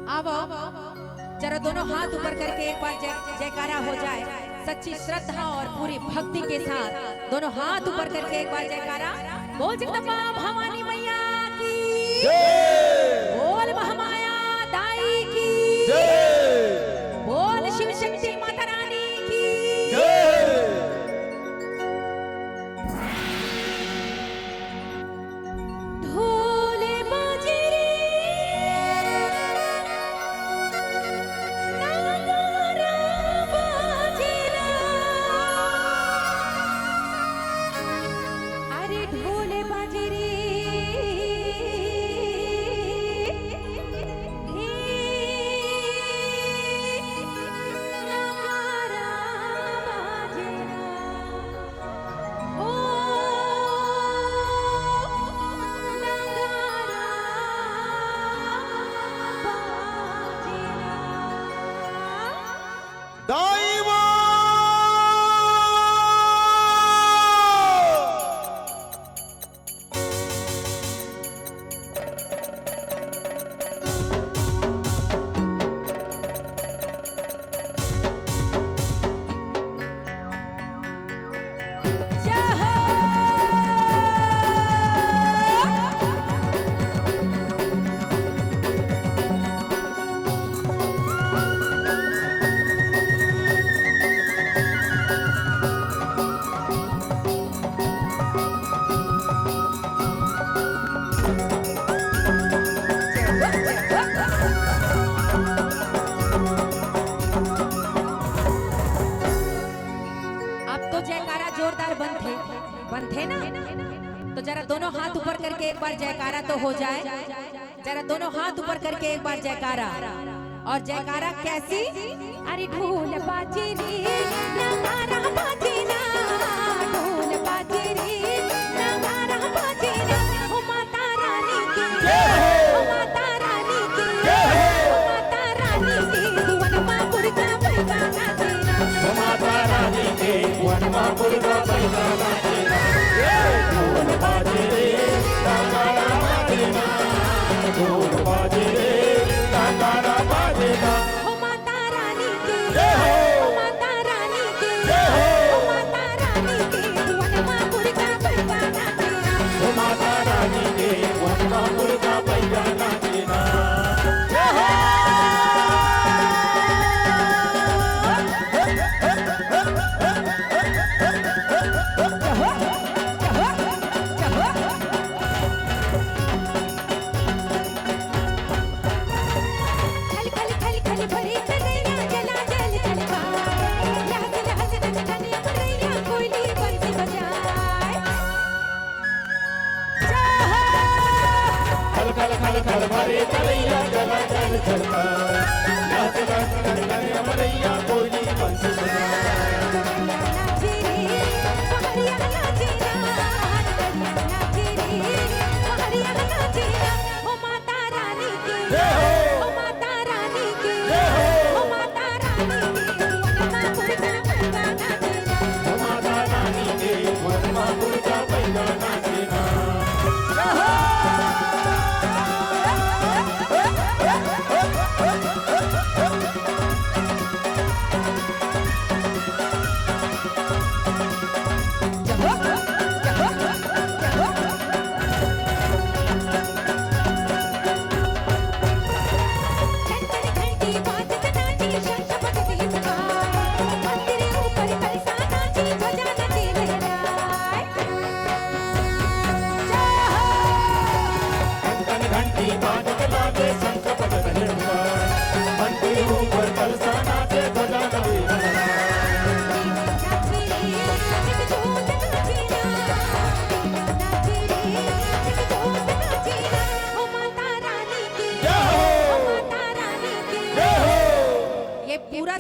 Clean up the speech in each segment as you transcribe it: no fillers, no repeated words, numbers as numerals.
अब जरा दोनों हाथ ऊपर करके एक बार जयकारा हो जाए, सच्ची श्रद्धा और पूरी भक्ति के साथ दोनों हाथ ऊपर करके एक बार जयकारा बोल जगदम्बा भवानी मैया की जय, बोल महामाया दाई की जय, बोल शिव शक्ति माता रानी की जय। थे ना, तो जरा दोनों हाथ ऊपर करके एक बार जयकारा तो हो जाए। जरा दोनों हाथ ऊपर करके एक बार जयकारा। और जयकारा कैसी? अरे ढोल बाजे रे नगारा बाजे ना, ढोल बाजे रे नगारा बाजे ना, ओ माता रानी की जय, ओ माता रानी की जय, ओ माता रानी की वनमा पुरका पैदा नाचेना, ओ माता रानी के वनमा पुरका पैदा नाचेना, ढोल बाजे रे नगारा बाजे ना, ढोल बाजे रे नगारा बाजे ना, ओ माता रानी की जय, ओ माता रानी की जय, ओ माता रानी की वनमा पुरका पैदा नाचेना, ओ माता रानी के वनमा पुरका पैदा नाचेना। खल भरे तलैया जला जल चलता, नाच नाच कर करे अमरैया कोयली बंसी बजाए। नाचे रे पहाड़िया नाचे ना, नाचे रे पहाड़िया नाचे ना, ओ माता रानी की जय, ओ माता रानी की जय, ओ माता रानी की वनमा पुरका पैदा नाचेना, ओ माता रानी के वनमा पुरका पैदा नाचेना।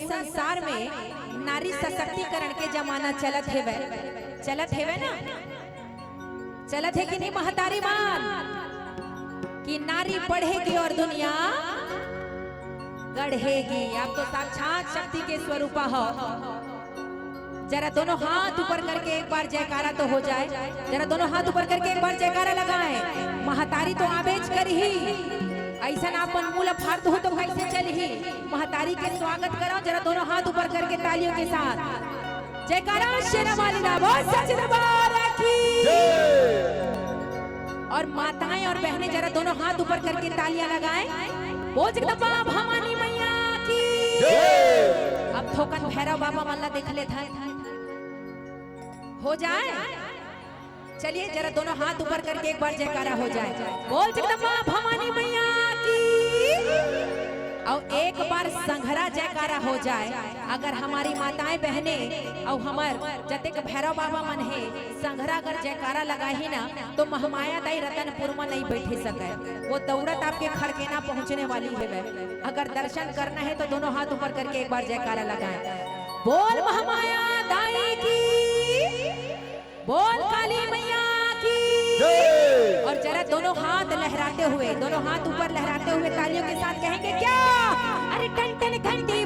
संसार में नारी सशक्तिकरण के जमाना चलत है ना, चलत है कि नहीं महतारी मान कि नारी बढ़ेगी और दुनिया गढ़ेगी। आप तो साक्षात शक्ति के स्वरूपा हो। जरा दोनों हाथ ऊपर करके एक बार जयकारा तो हो जाए। जरा दोनों हाथ ऊपर करके एक बार जयकारा लगाएं। महतारी तो आवेज कर ही ऐसा ना अपन मूल फाड़ हो तो कैसे चली। महतारी के स्वागत करो जरा दोनों हाथ ऊपर करके तालियों के साथ। जयकारा शेरा वाली ना बोल सच दरबार की। और माताएं और बहनें जरा दोनों हाथ ऊपर करके तालियां लगाएं। बोल जगदम्बा भवानी मैया की। अब थोकन भैरव बाबा मल्ला देख ले था हो जाए। चलिए जरा दोनों हाथ ऊपर करके एक बार जयकारा हो जाए। बोल जगदम्बा भवानी मैया की। और एक बार संघरा जयकारा हो जाए। अगर हमारी माताएं बहनें और हमार जतेक भैरव बाबा मन है संघरा अगर जयकारा लगा ही ना तो महमाया दाई रतनपुर में नहीं बैठे सके। वो दौड़त आपके खरकेना पहुंचने वाली है। अगर दर्शन करना है तो दोनों हाथ ऊपर करके एक बार जयकारा लगाएं। बोल महमाया दाई की। बोल काली मैया की। और जरा दोनों हाथ लहराते हुए दोनों हाथ ऊपर लहराते हुए तालियों के साथ कहेंगे क्या। अरे टन टन घंटी